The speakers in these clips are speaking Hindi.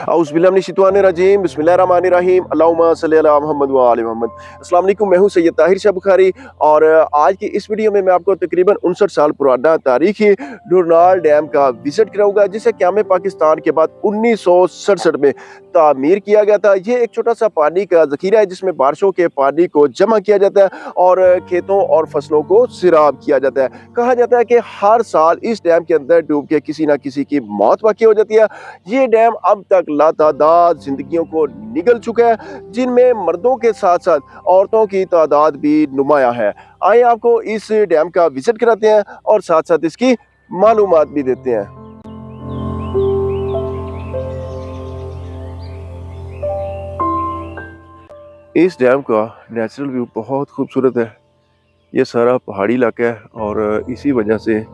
औज़ुबिल्लाहिमिनश्शैतानिर्रजीम बिस्मिल्लाहिर्रहमानिर्रहीम अल्लाहुम्मा सल्लि अला मुहम्मद व आलि मोहम्मद। अस्सलाम वालेकुम, मैं हूँ सैयद ताहिर शाह बुखारी और आज की इस वीडियो में मैं आपको तकरीबन 59 साल पुराना तारीखी डुरनाल डैम का विजिट कराऊंगा, जिसे क़याम पाकिस्तान के बाद 1967 में तामीर किया गया था। ये एक छोटा सा पानी का ज़ख़ीरा है जिसमें बारिशों के पानी को जमा किया जाता है और खेतों और फसलों को सिराब किया जाता है। कहा जाता है कि हर साल इस डैम के अंदर डूब के किसी न किसी की मौत वाक़ई हो जाती है। ये डैम अब तक लातादाद जिंदगियों को निगल चुका है, जिनमें मर्दों के साथ साथ औरतों की तादाद भी नुमाया है। आइए आपको इस डैम का विजिट कराते हैं और साथ साथ इसकी मालूमात भी देते हैं। इस डैम का नेचुरल व्यू बहुत खूबसूरत है। ये सारा पहाड़ी इलाका है और इसी वजह से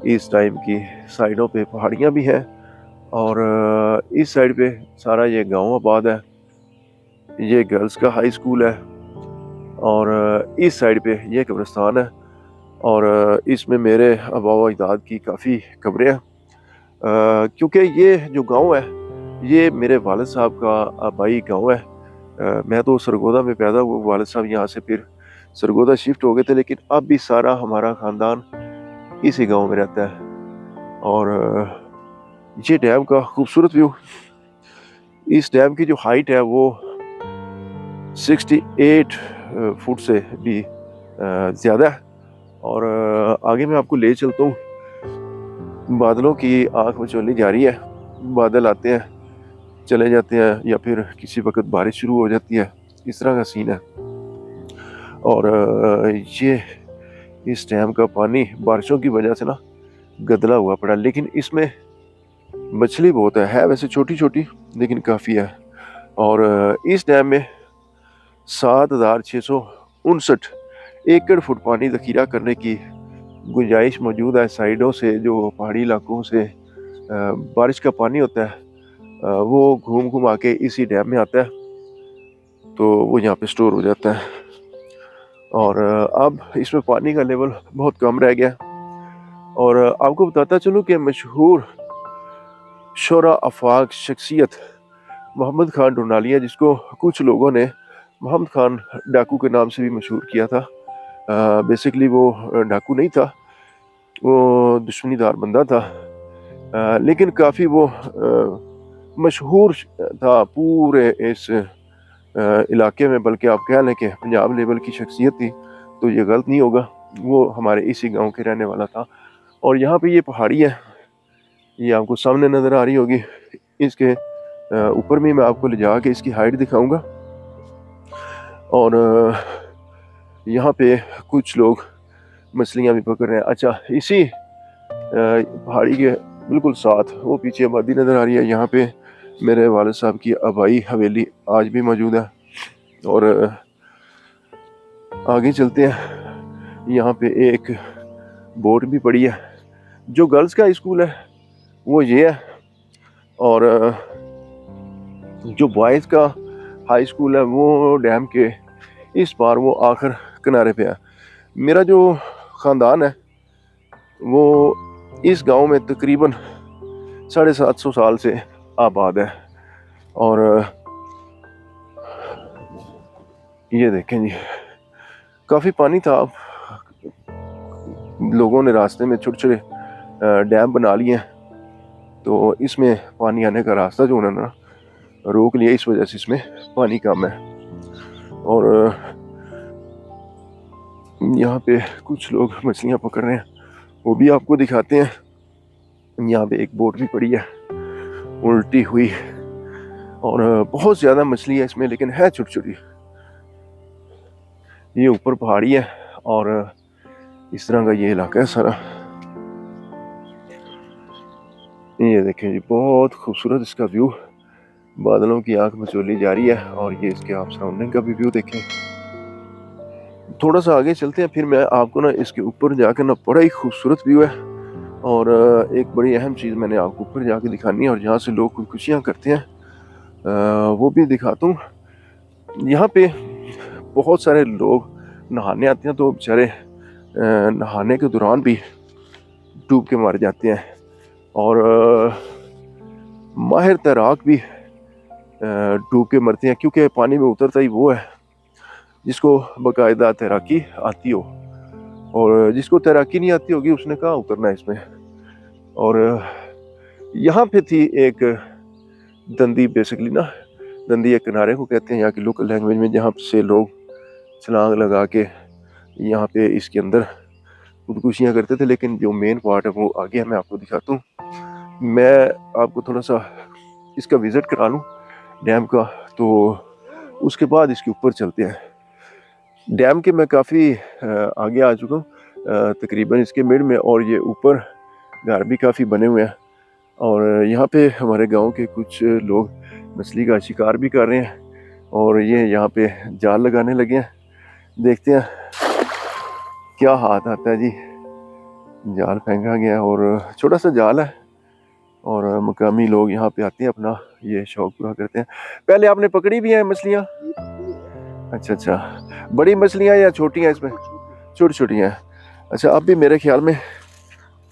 इस टाइम की साइडों पे पहाड़ियाँ भी हैं और इस साइड पे सारा ये गांव आबाद है। ये गर्ल्स का हाई स्कूल है और इस साइड पे ये कब्रिस्तान है और इसमें मेरे आबा व अजदाद की काफ़ी कब्रें हैं। क्योंकि ये जो गांव है ये मेरे वालिद साहब का आबाई गांव है। मैं तो सरगोदा में पैदा हुआ, वालिद साहब यहाँ से फिर सरगोदा शिफ्ट हो गए थे, लेकिन अब भी सारा हमारा ख़ानदान इसी गांव में रहता है। और ये डैम का खूबसूरत व्यू। इस डैम की जो हाइट है वो 68 फुट से भी ज़्यादा है और आगे मैं आपको ले चलता हूँ। बादलों की आँख मचोली जारी है, बादल आते हैं चले जाते हैं या फिर किसी वक्त बारिश शुरू हो जाती है, इस तरह का सीन है। और ये इस डैम का पानी बारिशों की वजह से ना गदला हुआ पड़ा, लेकिन इसमें मछली बहुत है वैसे छोटी छोटी लेकिन काफ़ी है। और इस डैम में 7,659 एकड़ फुट पानी ज़ख़ीरा करने की गुंजाइश मौजूद है। साइडों से जो पहाड़ी इलाकों से बारिश का पानी होता है वो घूम घूम आके इसी डैम में आता है, तो वो यहाँ पे स्टोर हो जाता है। और अब इसमें पानी का लेवल बहुत कम रह गया। और आपको बताता चलूँ कि मशहूर शोरा आफाक शख्सियत मोहम्मद खान डुरनालिया, जिसको कुछ लोगों ने मोहम्मद खान डाकू के नाम से भी मशहूर किया था। बेसिकली वो डाकू नहीं था, वो दुश्मनीदार बंदा था, लेकिन काफ़ी वो मशहूर था पूरे इस इलाके में, बल्कि आप कह लें कि पंजाब लेवल की शख्सियत थी, तो ये गलत नहीं होगा। वो हमारे इसी गांव के रहने वाला था। और यहाँ पे ये पहाड़ी है, ये आपको सामने नज़र आ रही होगी। इसके ऊपर में मैं आपको ले जा के इसकी हाइट दिखाऊंगा। और यहाँ पे कुछ लोग मछलियाँ भी पकड़ रहे हैं। अच्छा, इसी पहाड़ी के बिल्कुल साथ वो पीछे आबादी नज़र आ रही है, यहाँ पे मेरे वालिद साहब की आबाई हवेली आज भी मौजूद है। और आगे चलते हैं, यहाँ पे एक बोट भी पड़ी है। जो गर्ल्स का स्कूल है वो ये है और जो बॉयज़ का हाई स्कूल है वो डैम के इस पार वो आखिर किनारे पे है। मेरा जो ख़ानदान है वो इस गांव में तकरीबन 750 साल से आबाद है। और ये देखें जी, काफ़ी पानी था। लोगों ने रास्ते में छोटे छोटे डैम बना लिए हैं, तो इसमें पानी आने का रास्ता जो उन्होंने ना रोक लिया, इस वजह से इसमें पानी कम है। और यहाँ पे कुछ लोग मछलियाँ पकड़ रहे हैं, वो भी आपको दिखाते हैं। यहाँ पे एक बोट भी पड़ी है उल्टी हुई और बहुत ज़्यादा मछली है इसमें, लेकिन है छोटी छोटी। ये ऊपर पहाड़ी है और इस तरह का ये इलाका है सारा। ये देखें जी, बहुत खूबसूरत इसका व्यू, बादलों की आंख मचोली जा रही है। और ये इसके आप सराउंडिंग का भी व्यू देखें। थोड़ा सा आगे चलते हैं, फिर मैं आपको ना इसके ऊपर जाकर ना बड़ा ही खूबसूरत व्यू है और एक बड़ी अहम चीज़ मैंने आपको ऊपर जाके दिखानी है और जहाँ से लोग खुदकुशियाँ करते हैं वो भी दिखाता हूँ। यहाँ पे बहुत सारे लोग नहाने आते हैं, तो बेचारे नहाने के दौरान भी डूब के मर जाते हैं। और माहिर तैराक भी डूब के मरते हैं, क्योंकि पानी में उतरता ही वो है जिसको बाकायदा तैराकी आती हो, और जिसको तैराकी नहीं आती होगी उसने कहाँ उतरना है इसमें। और यहाँ पे थी एक दंदी, बेसिकली ना दंदी एक किनारे को कहते हैं यहाँ की लोकल लैंग्वेज में, जहाँ से लोग छलांग लगा के यहाँ पे इसके अंदर खुदकुशियाँ करते थे। लेकिन जो मेन पार्ट है वो आगे है, मैं आपको दिखाता हूँ। मैं आपको थोड़ा सा इसका विज़िट करा लूँ डैम का, तो उसके बाद इसके ऊपर चलते हैं। डैम के मैं काफ़ी आगे आ चुका हूँ, तकरीबन इसके मिड में, और ये ऊपर घर भी काफ़ी बने हुए हैं। और यहाँ पे हमारे गांव के कुछ लोग मछली का शिकार भी कर रहे हैं, और ये यहाँ पे जाल लगाने लगे हैं। देखते हैं क्या हाथ आता है जी। जाल फेंका गया और छोटा सा जाल है, और मकामी लोग यहाँ पे आते हैं, अपना ये शौक पूरा करते हैं। पहले आपने पकड़ी भी हैं मछलियाँ? अच्छा अच्छा, बड़ी मछलियाँ या छोटी हैं इसमें? छोटी छोटी हैं। अच्छा, अब भी मेरे ख्याल में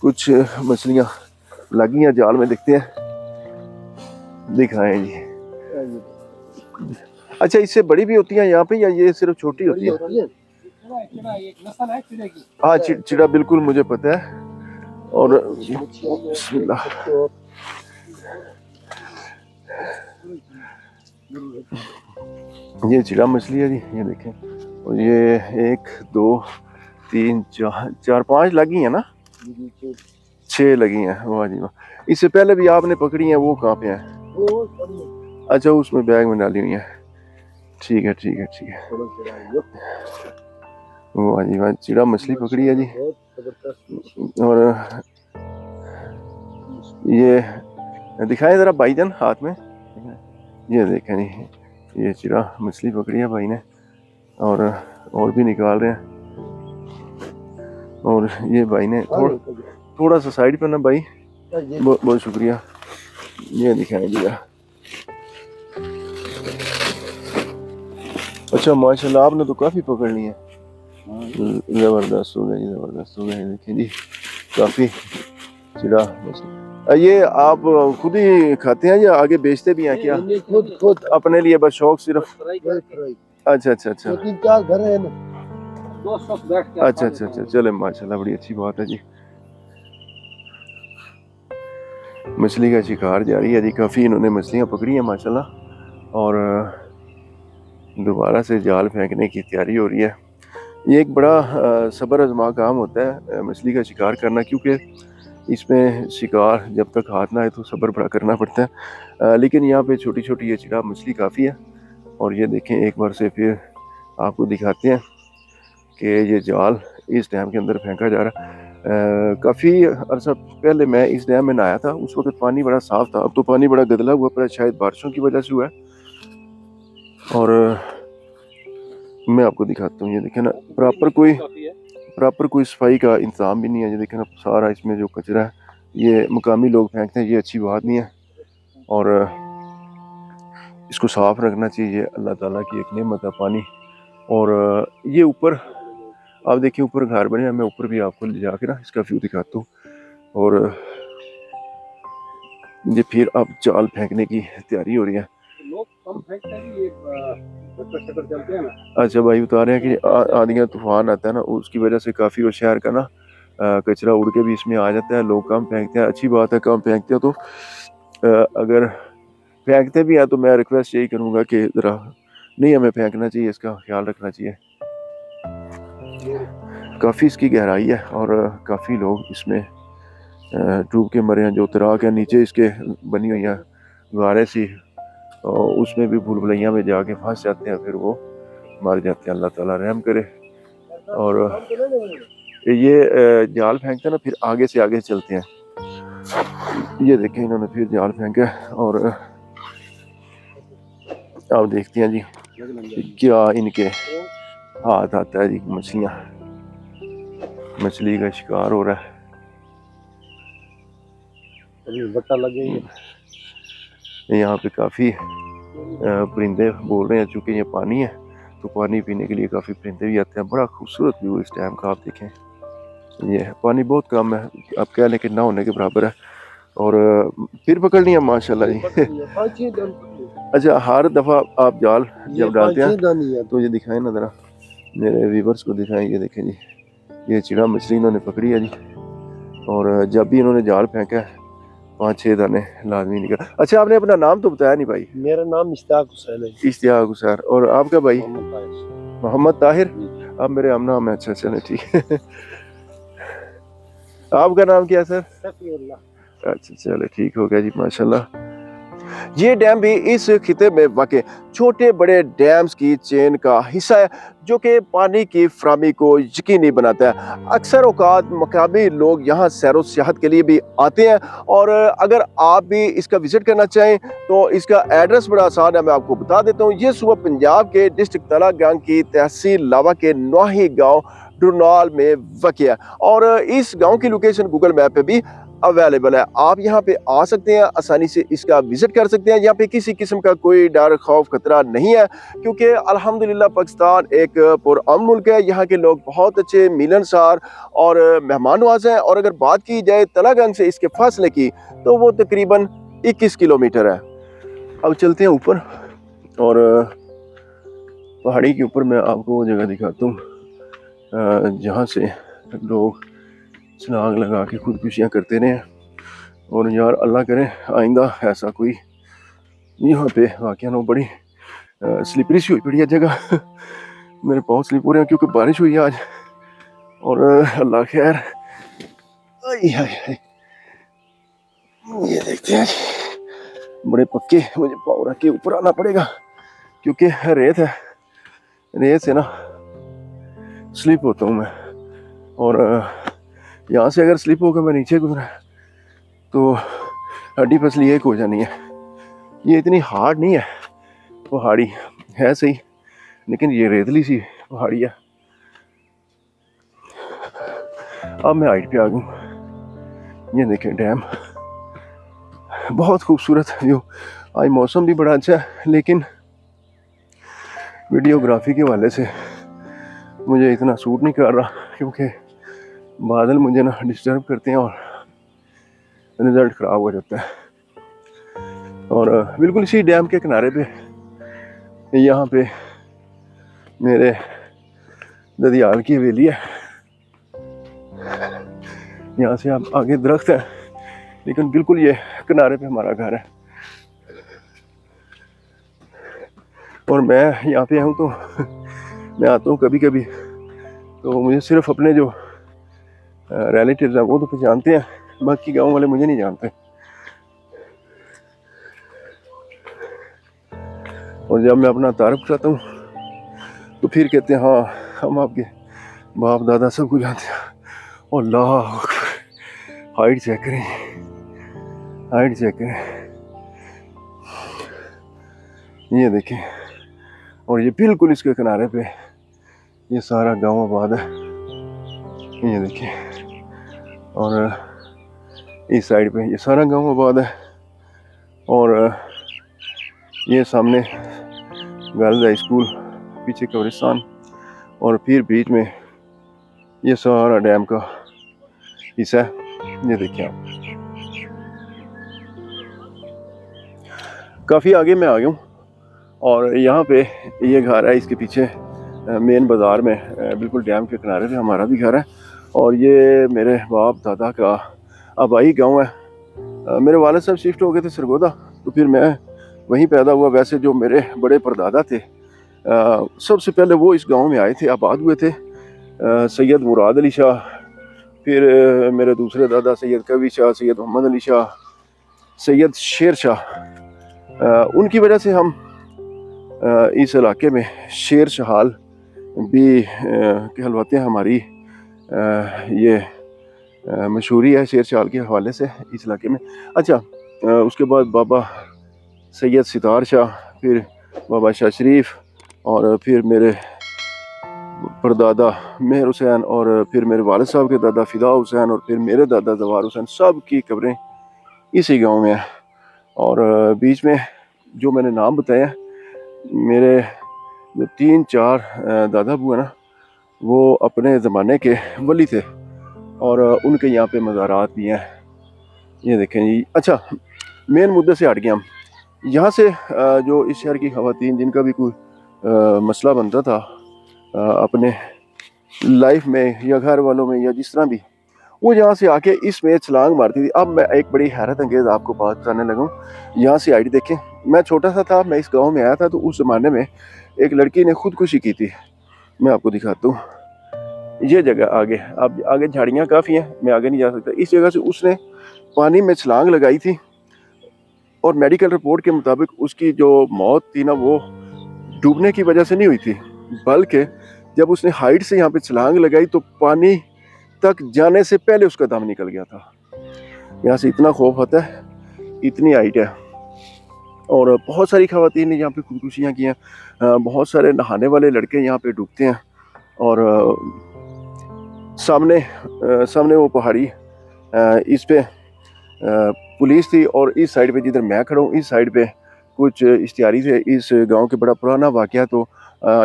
कुछ मछलियाँ लगी हैं जाल में, देखते हैं, दिखाएं जी। अच्छा, इससे बड़ी भी होती है यहाँ पे या ये सिर्फ छोटी होती है? हाँ, चिड़ा बिल्कुल मुझे पता है। और बिस्मिल्लाह, ये चिड़ा मछली है जी, ये देखें। और ये 1 2 3 4 5 लगी है ना, 6 लगी हैं। वाह जी वाह। इससे पहले भी आपने पकड़ी हैं, वो कहाँ पे हैं? अच्छा, उसमें बैग में डाली हुई है। ठीक है ठीक है ठीक है। वाह जी वाह, चिड़ा मछली पकड़ी है जी। और ये दिखाएं ज़रा भाईजान हाथ में, ये देखें जी, ये चिड़ा मछली पकड़ी है भाई ने, और भी निकाल रहे हैं। और ये भाई ने थोड़ा सा साइड पे ना भाई, बहुत बहुत शुक्रिया। ये दिखाएं जी। अच्छा माशाल्लाह, आपने तो काफ़ी पकड़ ली है। ज़बरदस्त हो गया जी, ज़बरदस्त हो गया। देखिए जी, काफ़ी चिड़ा मछली। ये आप खुद ही खाते हैं या आगे बेचते भी हैं क्या? खुद अपने लिए, बस शौक सिर्फ? अच्छा अच्छा अच्छा, 3-4 घर है ना। अच्छा अच्छा अच्छा, चले माशाल्लाह, बड़ी अच्छी बात है जी। मछली का शिकार जारी है जी, काफ़ी इन्होंने मछलियाँ पकड़ी हैं माशाल्लाह, और दोबारा से जाल फेंकने की तैयारी हो रही है। ये एक बड़ा सब्र आज़मा काम होता है मछली का शिकार करना, क्योंकि इसमें शिकार जब तक हाथ ना आए तो सब्र बड़ा करना पड़ता है। लेकिन यहाँ पे छोटी छोटी ये चिड़ा मछली काफ़ी है। और ये देखें, एक बार से फिर आपको दिखाते हैं कि ये जाल इस डैम के अंदर फेंका जा रहा है। काफ़ी अर्सा पहले मैं इस डैम में नहाया था, उस वक्त पानी बड़ा साफ़ था। अब तो पानी बड़ा गदला हुआ, पर शायद बारिशों की वजह से हुआ है। और मैं आपको दिखाता हूँ, ये देखें ना, प्रॉपर कोई सफाई का इंतज़ाम भी नहीं है। ये देखें ना, सारा इसमें जो कचरा है ये मकामी लोग फेंकते हैं, ये अच्छी बात नहीं है। और इसको साफ़ रखना चाहिए, अल्लाह ताला की एक नेमत है पानी। और ये ऊपर आप देखिए, ऊपर घर बने हैं, मैं ऊपर भी आपको ले जाके ना इसका व्यू दिखाता हूँ। और ये फिर अब जाल फेंकने की तैयारी हो रही है। अच्छा भाई, बता रहे हैं कि आंधियाँ तूफान आता है ना, उसकी वजह से काफ़ी वो शहर का ना कचरा उड़ के भी इसमें आ जाता है। लोग कम फेंकते हैं, अच्छी बात है, कम फेंकते हैं। तो अगर फेंकते भी हैं तो मैं रिक्वेस्ट यही करूँगा कि ज़रा नहीं हमें फेंकना चाहिए, इसका ख्याल रखना चाहिए। काफ़ी इसकी गहराई है, और काफ़ी लोग इसमें डूब के मरे हैं। जो तराक है नीचे इसके बनी हुई है गारे सी, और उसमें भी भूल भुलैया में जाके फंस जाते हैं, फिर वो मर जाते हैं। अल्लाह ताला रहम करे। और ये जाल फेंकते हैं ना, फिर आगे से आगे चलते हैं। ये देखें, इन्होंने फिर जाल फेंका, और अब देखते हैं जी क्या इनके हाथ आता है जी। मछली का शिकार हो रहा है। यहाँ पे काफ़ी परिंदे बोल रहे हैं, चूँकि ये पानी है तो पानी पीने के लिए काफ़ी परिंदे भी आते हैं। बड़ा खूबसूरत व्यू इस डैम का, आप देखें। ये पानी बहुत कम है, आप कह लें कि ना होने के बराबर है। और फिर पकड़ लिया माशाल्लाह जी। अच्छा, हर दफ़ा आप जाल ये जब डालते 5-6 हैं दाने हैं। तो ये दिखाएं ना ज़रा, मेरे व्यूवर्स को दिखाएं। ये देखें जी, ये चिड़ा मछली इन्होंने पकड़ी है जी, और जब भी इन्होंने जाल फेंका है 5-6 दाने लाजमी निकल। अच्छा, आपने अपना नाम तो बताया नहीं भाई। मेरा नाम इश्तियाक हुसैन है जी। इश्तियाक हुसैन, और आपका भाई? मोहम्मद ताहिर। मोहम्मद ताहिर। जी। आप मेरे हम नाम है। अच्छा चले ठीक है। आपका नाम क्या है सर? सफीउल्लाह। अच्छा चले ठीक हो गया जी, माशाल्लाह। ये डैम भी इस खिते में वाक़ छोटे बड़े डैम्स की चेन का हिस्सा है, जो कि पानी की फराहमी को यकीनी बनाता है। अक्सर औकात मकामी लोग यहाँ सैरो सियाहत के लिए भी आते हैं, और अगर आप भी इसका विजिट करना चाहें तो इसका एड्रेस बड़ा आसान है, मैं आपको बता देता हूँ। ये सूबा पंजाब के डिस्ट्रिक्ट तलागंग की तहसील लावा के नवाही गाँव डुरनाल में वाक़ है, और इस गाँव की लोकेशन गूगल मैप पे भी अवेलेबल है। आप यहाँ पे आ सकते हैं, आसानी से इसका विजिट कर सकते हैं। यहाँ पे किसी किस्म का कोई डर खौफ खतरा नहीं है, क्योंकि अल्हम्दुलिल्लाह पाकिस्तान एक पुरअमन मुल्क है। यहाँ के लोग बहुत अच्छे, मिलनसार और मेहमान नवाज हैं। और अगर बात की जाए तलागंग से इसके फासले की, तो वो तकरीबन 21 किलोमीटर है। अब चलते हैं ऊपर, और पहाड़ी के ऊपर मैं आपको वो जगह दिखाता हूँ जहाँ से लोग छलांग लगा के खुदकुशियाँ करते रहे। और यार अल्लाह करे आइंदा ऐसा कोई यहाँ पे वाकया ना हो। बड़ी स्लिपरी सी हुई पड़ी है जगह। मेरे पाँव स्लिप हो रहे हैं क्योंकि बारिश हुई है आज। और अल्लाह खैर। आई हाय हाय, ये देखते हैं बड़े पक्के, मुझे पाँव रख के ऊपर आना पड़ेगा क्योंकि रेत है। रेत से ना स्लिप होता हूँ मैं, और यहाँ से अगर स्लिप होकर मैं नीचे गुजरा तो हड्डी पसली एक हो जानी है। ये इतनी हार्ड नहीं है पहाड़ी, है सही, लेकिन ये रेतली सी पहाड़ी है। अब मैं हाइट पे आ गई। ये देखें डैम, बहुत खूबसूरत व्यू। आज मौसम भी बड़ा अच्छा है, लेकिन वीडियोग्राफी के हवाले से मुझे इतना सूट नहीं कर रहा, क्योंकि बादल मुझे ना डिस्टर्ब करते हैं और रिजल्ट ख़राब हो जाता है। और बिल्कुल इसी डैम के किनारे पे यहाँ पे मेरे ददियाल की हवेली है। यहाँ से आप आगे दरख्त है, लेकिन बिल्कुल ये किनारे पे हमारा घर है। और मैं यहाँ पे आऊँ तो मैं आता हूँ कभी कभी, तो मुझे सिर्फ अपने जो रिलेटिव्स हैं वो तो पहचानते हैं, बाकी गांव वाले मुझे नहीं जानते। और जब मैं अपना तारुफ कराता हूँ तो फिर कहते हैं हाँ हम आपके बाप दादा सबको जानते हैं। और अल्लाह हाइट चेक करें, हाइट चेक करें, ये देखें। और ये बिल्कुल इसके किनारे पे ये सारा गांव आबाद है, ये देखें। और इस साइड पे ये सारा गांव आबाद है, और ये सामने गर्ल्स हाई स्कूल, पीछे कब्रिस्तान, और फिर बीच में ये सारा डैम का हिस्सा है। ये देखिए आप, काफ़ी आगे मैं आ गया हूँ। और यहाँ पे ये घर है, इसके पीछे मेन बाज़ार में बिल्कुल डैम के किनारे पे हमारा भी घर है। और ये मेरे बाप दादा का आबाई गांव है। मेरे वालिद साहब शिफ्ट हो गए थे सरगोदा, तो फिर मैं वहीं पैदा हुआ। वैसे जो मेरे बड़े परदादा थे सबसे पहले वो इस गांव में आए थे, आबाद हुए थे। सैयद मुराद अली शाह, फिर मेरे दूसरे दादा सैयद कवी शाह, सैयद मोहम्मद अली शाह, सैयद शेर शाह। उनकी वजह से हम इस इलाके में शेर शहाल भी कहलवाते हैं। हमारी ये मशहूरी है शेर शहाल के हवाले से इस इलाके में। अच्छा, उसके बाद बाबा सैयद सितार शाह, फिर बाबा शाह शरीफ, और फिर मेरे परदादा मेहर हुसैन, और फिर मेरे वालिद साहब के दादा फ़िदा हुसैन, और फिर मेरे दादा जवार हुसैन, सब की कब्रें इसी गांव में हैं। और बीच में जो मैंने नाम बताया, मेरे जो 3-4 दादा बुआ ना, वो अपने ज़माने के वली थे, और उनके यहाँ पे मज़ारात भी हैं। ये देखें जी। अच्छा, मेन मुद्दे से हट गए हम। यहाँ से जो इस शहर की ख़वातीन जिनका भी कोई मसला बनता था अपने लाइफ में या घर वालों में या जिस तरह भी, वो यहाँ से आके इसमें छलांग मारती थी। अब मैं एक बड़ी हैरत अंगेज़ आपको बात बताने लगा हूँ। यहाँ से आईडी देखें, मैं छोटा सा था, मैं इस गांव में आया था, तो उस ज़माने में एक लड़की ने खुदकुशी की थी। मैं आपको दिखाता हूँ, ये जगह आगे, अब आगे झाड़ियाँ काफ़ी हैं, मैं आगे नहीं जा सकता। इस जगह से उसने पानी में छलांग लगाई थी और मेडिकल रिपोर्ट के मुताबिक उसकी जो मौत थी ना, वो डूबने की वजह से नहीं हुई थी, बल्कि जब उसने हाइट से यहाँ पे छलांग लगाई तो पानी तक जाने से पहले उसका दम निकल गया था। यहाँ से इतना खौफ आता है, इतनी हाइट है। और बहुत सारी ख़वातीन ने यहाँ पे खुदकुशियाँ की हैं। बहुत सारे नहाने वाले लड़के यहाँ पे डूबते हैं। और सामने वो पहाड़ी, इस पे पुलिस थी, और इस साइड पे जिधर मैं खड़ा हूँ, इस साइड पे कुछ इश्तिहारी थे। इस गांव के बड़ा पुराना वाक़या, तो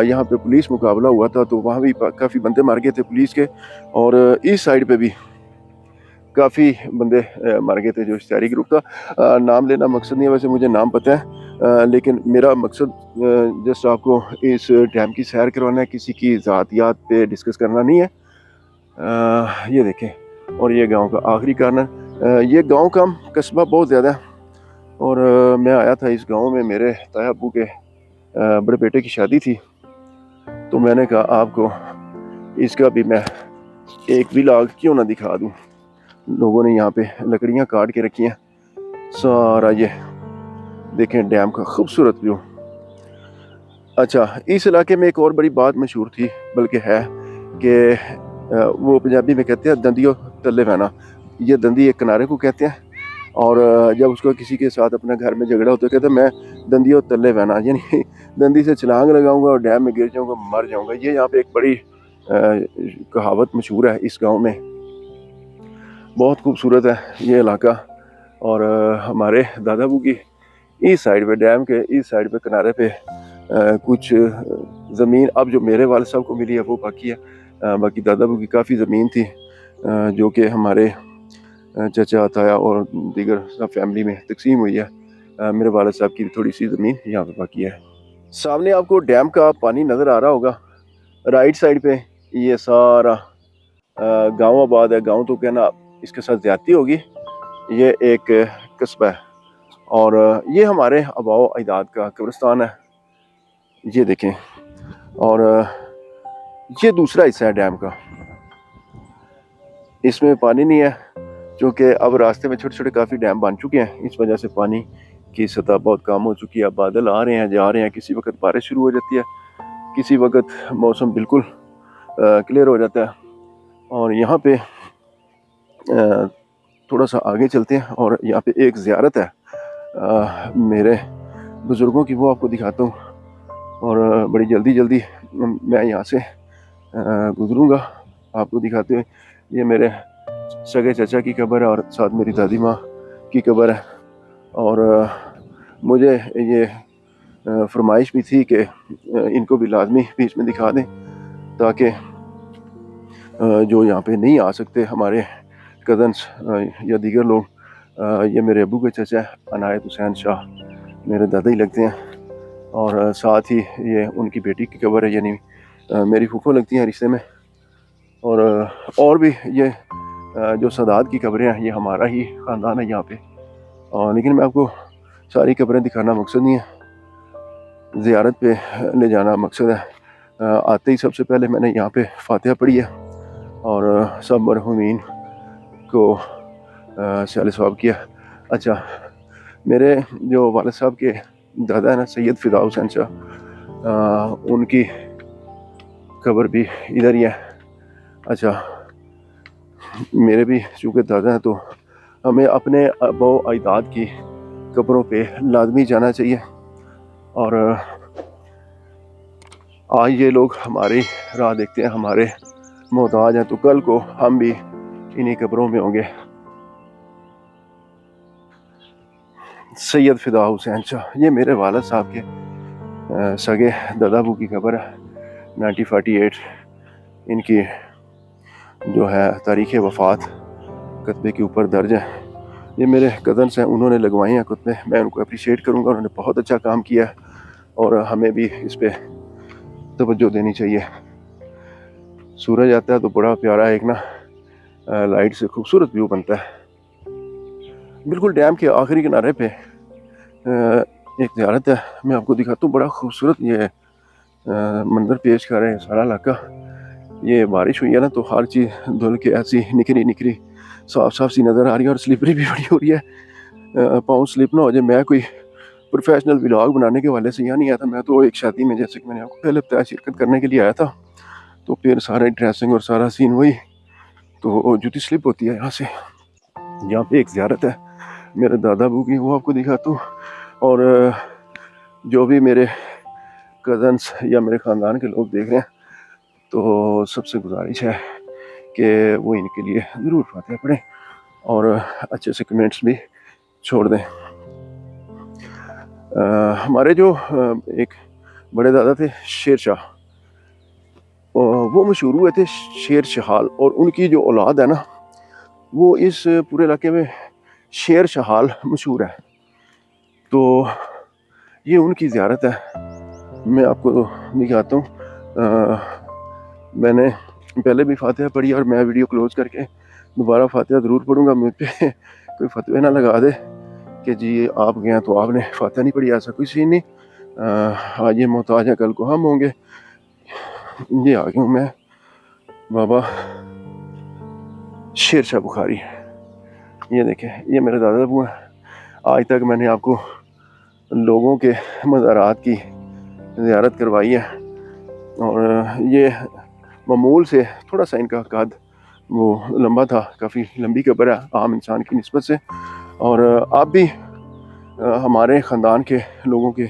यहाँ पे पुलिस मुकाबला हुआ था, तो वहाँ भी काफ़ी बंदे मार गए थे पुलिस के, और इस साइड पे भी काफ़ी बंदे मार गए थे जो इश्तिहारी ग्रुप था। नाम लेना मकसद नहीं है, वैसे मुझे नाम पता है, लेकिन मेरा मकसद जस्ट आपको इस डैम की सैर करवाना है, किसी की ज़ातियात पे डिस्कस करना नहीं है। ये देखें, और ये गांव का आखिरी कार्नर। ये गांव का कस्बा बहुत ज़्यादा है, और मैं आया था इस गांव में, मेरे ताया अब्बू के बड़े बेटे की शादी थी, तो मैंने कहा आपको इसका भी मैं एक व्लॉग क्यों ना दिखा दूं। लोगों ने यहाँ पे लकड़ियाँ काट के रखी हैं, सारा ये देखें डैम का खूबसूरत व्यू। अच्छा, इस इलाके में एक और बड़ी बात मशहूर थी, बल्कि है कि वो पंजाबी में कहते हैं दंदियों तल्ले बहना। ये दंदी एक किनारे को कहते हैं, और जब उसको किसी के साथ अपने घर में झगड़ा होता है, कहते हैं मैं दंदियों तल्ले बहना, यानी दंदी से छलांग लगाऊंगा और डैम में गिर जाऊंगा, मर जाऊंगा। ये यहाँ पे एक बड़ी कहावत मशहूर है इस गांव में। बहुत खूबसूरत है ये इलाका। और हमारे दादा अबू की इस साइड पे, डैम के इस साइड पे किनारे पे कुछ ज़मीन अब जो मेरे वाले साहब को मिली है वो बाकी है। बाकी दादा अबू की काफ़ी ज़मीन थी जो कि हमारे चचा ताया और दीगर सब फैमिली में तकसीम हुई है। मेरे वाले साहब की थोड़ी सी ज़मीन यहाँ पे बाकी है। सामने आपको डैम का पानी नज़र आ रहा होगा। राइट साइड पे ये सारा गाँव आबाद है। गाँव तो कहना इसके साथ ज़्यादती होगी, ये एक कस्बा है, और ये हमारे आबाओ अजदाद का कब्रिस्तान है, ये देखें। और ये दूसरा हिस्सा है डैम का, इसमें पानी नहीं है, क्योंकि अब रास्ते में छोटे छोटे काफ़ी डैम बन चुके हैं, इस वजह से पानी की सतह बहुत कम हो चुकी है। बादल आ रहे हैं जा रहे हैं, किसी वक्त बारिश शुरू हो जाती है, किसी वक्त मौसम बिल्कुल क्लियर हो जाता है। और यहाँ पे थोड़ा सा आगे चलते हैं, और यहाँ पे एक ज़ियारत है मेरे बुज़ुर्गों की, वो आपको दिखाता हूँ। और बड़ी जल्दी मैं यहाँ से गुज़रूँगा आपको दिखाते हुए। ये मेरे सगे चाचा की कब्र है, और साथ मेरी दादी माँ की कब्र है। और मुझे ये फरमाइश भी थी कि इनको भी लाजमी बीच में दिखा दें, ताकि जो यहाँ पे नहीं आ सकते हमारे कज़न्स या दीगर लोग, ये मेरे अबू के चाचा अनायत हुसैन शाह मेरे दादा ही लगते हैं, और साथ ही ये उनकी बेटी की कब्र है, यानी मेरी फूफो लगती हैं रिश्ते में। और भी ये जो सदात की कब्रें हैं, ये हमारा ही ख़ानदान है यहाँ पे। लेकिन मैं आपको सारी कब्रें दिखाना मकसद नहीं है, ज़ियारत पे ले जाना मकसद है। आते ही सबसे पहले मैंने यहाँ पे फातिहा पढ़ी है, और सब मरहूमीन को सयाले सवाब किया। अच्छा, मेरे जो वालिद साहब के दादा है ना, सैयद फ़िदा हुसैन शाह, उनकी कब्र भी इधर ही है। अच्छा, मेरे भी चूँकि दादा हैं, तो हमें अपने आबा अजदाद की कब्रों पे लाजमी जाना चाहिए। और आज ये लोग हमारी राह देखते हैं, हमारे मोहताज हैं, तो कल को हम भी इन्हीं कब्रों में होंगे। सैयद फ़िदा हुसैन शाह, ये मेरे वालिद साहब के सगे दादा अबू की कब्र है। 1948 इनकी जो है तारीख़ वफ़ात कतबे के ऊपर दर्ज है। ये मेरे कज़न्स हैं, उन्होंने लगवाई हैं खुतबे। मैं उनको अप्रिशिएट करूँगा, उन्होंने बहुत अच्छा काम किया है और हमें भी इस पे तवज्जो देनी चाहिए। सूरज आता है तो बड़ा प्यारा एक ना लाइट से खूबसूरत व्यू बनता है। बिल्कुल डैम के आखिरी किनारे पे एक ज़ियारत है, मैं आपको दिखाता हूँ। बड़ा खूबसूरत ये मंज़र पेश कर रहा है सारा इलाका। ये बारिश हुई है ना तो हर चीज़ धुल के ऐसी निखरी निखरी साफ साफ सी नज़र आ रही है और स्लिपरी भी बड़ी हो रही है। पाँव स्लिप ना हो जाए। मैं कोई प्रोफेशनल व्लॉग बनाने के वाले से यहाँ नहीं आया था, मैं तो एक शादी में, जैसे कि मैंने आपको पहले बताया, शिरकत करने के लिए आया था। तो फिर सारा ड्रेसिंग और सारा सीन वही, तो जूती स्लिप होती है यहाँ से। यहाँ पे एक ज़ियारत है मेरे दादा अबू की, वो आपको दिखाता हूँ। और जो भी मेरे कज़न्स या मेरे ख़ानदान के लोग देख रहे हैं तो सबसे गुजारिश है कि वो इनके लिए ज़रूर फातिहा पढ़ें और अच्छे से कमेंट्स भी छोड़ दें। हमारे जो एक बड़े दादा थे शेर शाह, वो मशहूर हुए थे शेर शहाल, और उनकी जो औलाद है ना वो इस पूरे इलाके में शेर शहाल मशहूर है। तो ये उनकी ज़ियारत है, मैं आपको दिखाता हूँ। मैंने पहले भी फातिहा पढ़ी और मैं वीडियो क्लोज करके दोबारा फातिहा ज़रूर पढ़ूँगा। मुझ पे कोई फतवे ना लगा दे कि जी आप गए तो आपने फातिहा नहीं पढ़ी, ऐसा कोई सीन नहीं। आज ये मोहताज है, कल को हम होंगे। ये आ गया हूँ मैं बाबा शेर शाह बुखारी। ये देखें, ये मेरे दादा अबू हैं। आज तक मैंने आपको लोगों के मज़ारात की ज़ियारत करवाई है और ये मामूल से थोड़ा सा इनका कद वो लंबा था, काफ़ी लंबी कब्र है आम इंसान की निस्बत से। और आप भी हमारे ख़ानदान के लोगों के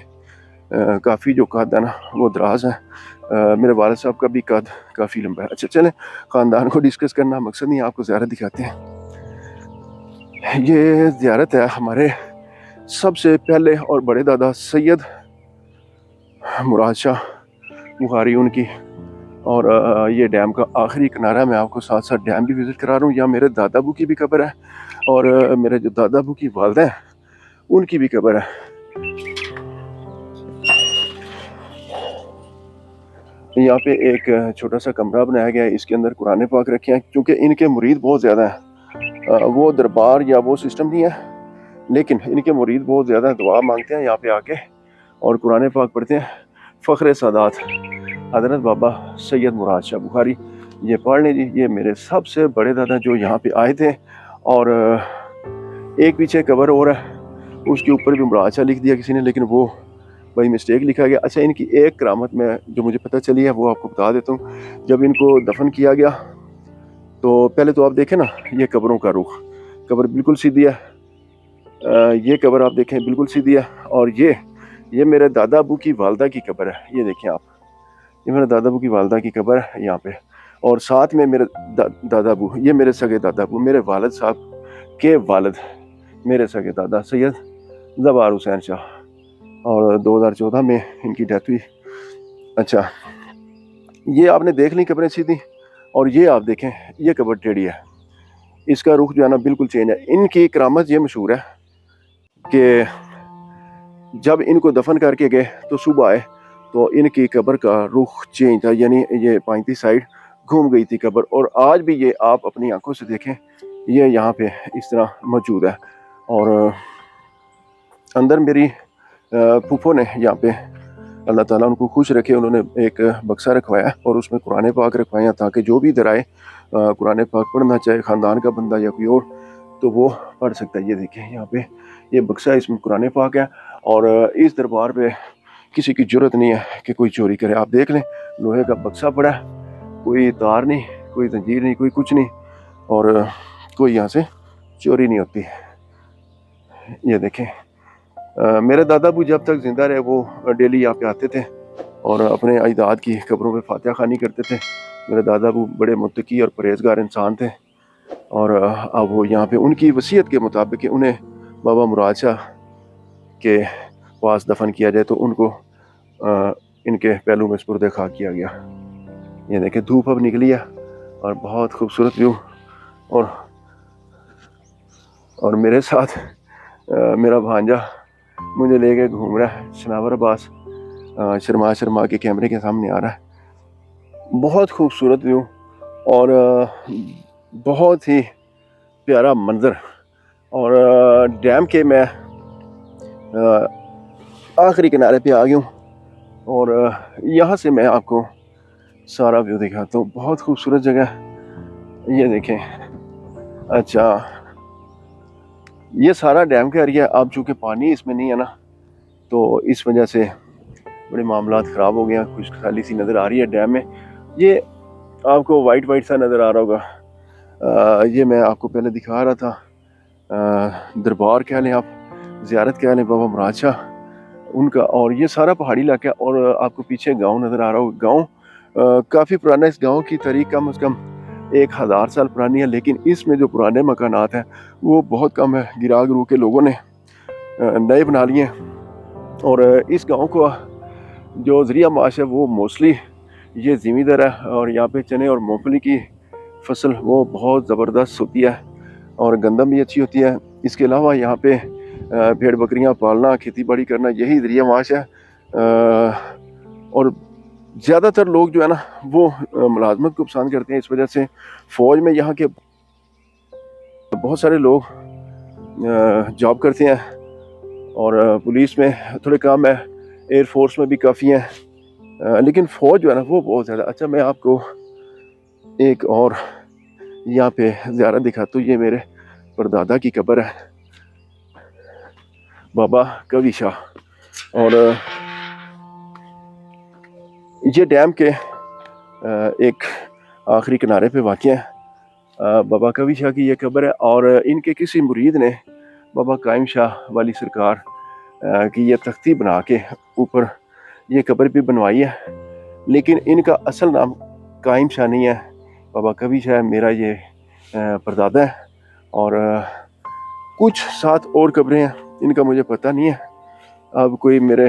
काफ़ी जो कद है ना वो दराज है। मेरे वालिद साहब का भी कद काफ़ी लंबा है। अच्छा चलें, ख़ानदान को डिस्कस करना मकसद नहीं, आपको ज़ियारत दिखाते हैं। ये ज़ियारत है हमारे सबसे पहले और बड़े दादा सैयद मुराद शाह बुखारी उनकी। और ये डैम का आखिरी किनारा, मैं आपको साथ साथ डैम भी विज़िट करा रहा हूँ। यहाँ मेरे दादा अबू की भी कब्र है और मेरे जो दादा अबू की वालिदा है उनकी भी कब्र है। यहाँ पे एक छोटा सा कमरा बनाया गया है, इसके अंदर कुरान पाक रखे हैं क्योंकि इनके मुरीद बहुत ज़्यादा हैं। वो दरबार या वो सिस्टम नहीं है, लेकिन इनके मुरीद बहुत ज़्यादा हैं, दुआ मांगते हैं यहाँ पे आके और कुरान पाक पढ़ते हैं। फ़ख्र सादात हज़रत बाबा सैयद मुराद शाह बुखारी, ये पढ़ लें जी। ये मेरे सबसे बड़े दादा जो यहाँ पे आए थे। और एक पीछे कब्र और है, उसके ऊपर भी मुराद शाह लिख दिया किसी ने, लेकिन वो भाई मिस्टेक लिखा गया। अच्छा, इनकी एक करामत में जो मुझे पता चली है वो आपको बता देता हूँ। जब इनको दफन किया गया तो पहले तो आप देखें ना, ये कब्रों का रुख, कब्र बिल्कुल सीधी है। ये कब्र आप देखें बिल्कुल सीधी है। और ये मेरे दादा अबू की वालदा की कब्र है, ये देखें आप, ये मेरे दादा अबू की वालदा की कब्र है यहाँ पे। और साथ में मेरे दादा अबू, ये मेरे सगे दादा अबू, मेरे वालिद साहब के वालिद, मेरे सगे दादा सैयद ज़फ़र हुसैन शाह, और 2014 में इनकी डेथ हुई। अच्छा, ये आपने देख ली कब्रें सीधी, और ये आप देखें ये कब्र टेढ़ी है, इसका रुख जो है ना बिल्कुल चेंज है। इनकी करामत ये मशहूर है कि जब इनको दफन करके गए तो सुबह आए तो इनकी कब्र का रुख चेंज था, यानी ये पांचती साइड घूम गई थी कब्र। और आज भी ये आप अपनी आंखों से देखें, ये यहाँ पे इस तरह मौजूद है। और अंदर मेरी फूफो ने यहाँ पे, अल्लाह ताला उनको खुश रखे, उन्होंने एक बक्सा रखवाया और उसमें कुरान पाक रखवाया ताकि जो भी इधर आए कुरान पाक पढ़ना चाहे, ख़ानदान का बंदा या कोई और, तो वो पढ़ सकता है। ये देखें यहाँ पे ये बक्सा, इसमें कुरान पाक है। और इस दरबार पे किसी की ज़रूरत नहीं है कि कोई चोरी करे। आप देख लें, लोहे का बक्सा पड़ा है, कोई तार नहीं, कोई जंजीर नहीं, कोई कुछ नहीं, और कोई यहाँ से चोरी नहीं होती। ये देखें, मेरे दादा अबू जब तक ज़िंदा रहे वो डेली यहाँ पे आते थे और अपने अजदाद की कब्रों पे फातिहा खानी करते थे। मेरे दादा अबू बड़े मुत्तकी और परहेज़गार इंसान थे। और अब वो यहाँ पे उनकी वसीयत के मुताबिक उन्हें बाबा मुराद शाह के पास दफन किया जाए, तो उनको इनके पहलू में सुपुर्द खा किया गया। ये देखें, धूप अब निकली है और बहुत खूबसूरत व्यू। और मेरे साथ मेरा भांजा मुझे लेके घूम रहा है। शनावर अब्बास शर्मा शर्मा के कैमरे के सामने आ रहा है। बहुत खूबसूरत व्यू और बहुत ही प्यारा मंजर। और डैम के मैं आखिरी किनारे पे आ गया हूँ और यहाँ से मैं आपको सारा व्यू दिखाता हूँ। बहुत खूबसूरत जगह, ये देखें। अच्छा, ये सारा डैम का एरिया। अब चूँकि पानी इसमें नहीं है ना, तो इस वजह से बड़े मामलात ख़राब हो गए हैं। खुशहाली सी नज़र आ रही है डैम में। ये आपको वाइट वाइट सा नज़र आ रहा होगा। ये मैं आपको पहले दिखा रहा था। दरबार कह लें आप, ज़ियारत कह लें बाबा मुराद शाह उनका। और ये सारा पहाड़ी इलाका है। और आपको पीछे गांव नज़र आ रहा होगा। गांव काफ़ी पुराना। इस गांव की तारीख कम से कम 1000 साल पुरानी है, लेकिन इसमें जो पुराने मकानात हैं वो बहुत कम है। गिरा गिरू के लोगों ने नए बना लिए। और इस गांव को जो ज़रिया माश है वो मोस्टली ये ज़मींदार है। और यहाँ पे चने और मूंगफली की फसल वो बहुत ज़बरदस्त होती है और गंदम भी अच्छी होती है। इसके अलावा यहाँ पे भेड़ बकरियाँ पालना, खेती बाड़ी करना, यही ज़रिया माश है। और ज़्यादातर लोग जो है ना वो मुलाजमत को पसंद करते हैं। इस वजह से फ़ौज में यहाँ के बहुत सारे लोग जॉब करते हैं और पुलिस में थोड़े कम है, एयर फोर्स में भी काफ़ी हैं, लेकिन फ़ौज जो है ना वो बहुत ज़्यादा। अच्छा, मैं आपको एक और यहाँ पे ज़ियारत दिखाता हूँ। ये मेरे परदादा की कब्र है, बाबा कवि शाह। और ये डैम के एक आखिरी किनारे पे वाक़ है। बाबा कवि शाह की ये कब्र है। और इनके किसी मुरीद ने बाबा कायम शाह वाली सरकार की ये तख्ती बना के ऊपर ये कब्र भी बनवाई है, लेकिन इनका असल नाम कायम शाह नहीं है, बाबा कवि शाह है। मेरा ये परदादा है। और कुछ 7 और कब्रें हैं, इनका मुझे पता नहीं है। अब कोई मेरे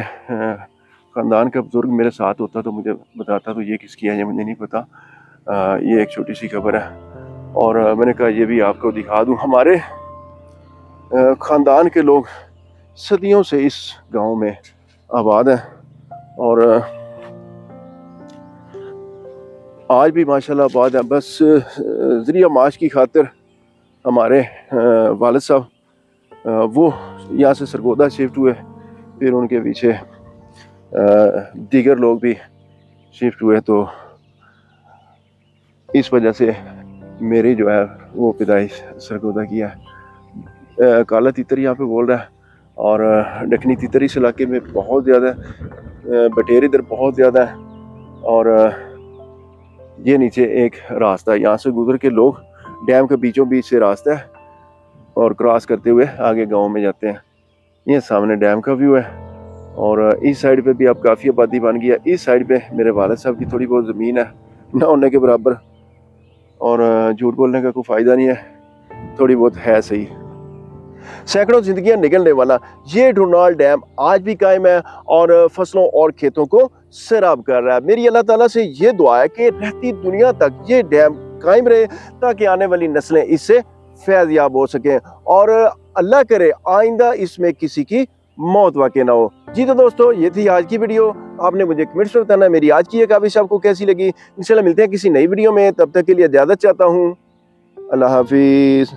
ख़ानदान का बुजुर्ग मेरे साथ होता तो मुझे बताता, तो ये किसकी है ये मुझे नहीं पता। ये एक छोटी सी कब्र है। और मैंने कहा ये भी आपको दिखा दूँ। हमारे ख़ानदान के लोग सदियों से इस गांव में आबाद हैं और आज भी माशाल्लाह आबाद है। बस ज़रिया माश की खातिर हमारे वालिद साहब वो यहाँ से सरगोदा शिफ्ट हुए, फिर उनके पीछे दीगर लोग भी शिफ्ट हुए। तो इस वजह से मेरी जो है वो पैदाइश सरगोदा किया है। काला तीतर यहाँ पे बोल रहा है और दक्षिणी तीतर इस इलाके में बहुत ज़्यादा है। बटेर इधर बहुत ज़्यादा है। और ये नीचे एक रास्ता है, यहाँ से गुजर के लोग डैम के बीचों बीच से रास्ता है और क्रॉस करते हुए आगे गांव में जाते हैं। ये सामने डैम का व्यू है। और इस साइड पे भी अब काफ़ी आबादी बन गई है। इस साइड पे मेरे वालिद साहब की थोड़ी बहुत ज़मीन है, ना होने के बराबर। और झूठ बोलने का कोई फ़ायदा नहीं है, थोड़ी बहुत है सही। सैकड़ों जिंदगियां निकलने वाला ये ढूंढाल डैम आज भी कायम है और फसलों और खेतों को सैराब कर रहा है। मेरी अल्लाह ताला से ये दुआ है कि रहती दुनिया तक ये डैम कायम रहे, ताकि आने वाली नस्लें इससे फैज़याब हो सकें और अल्लाह करे आइंदा इसमें किसी की मौत वाक़ई ना हो। जी तो दोस्तों, ये थी आज की वीडियो। आपने मुझे कमेंट्स में बताना मेरी आज की ये काविश आपको कैसी लगी। इंशाल्लाह मिलते हैं किसी नई वीडियो में, तब तक के लिए इजाज़त चाहता हूँ। अल्लाह हाफिज़।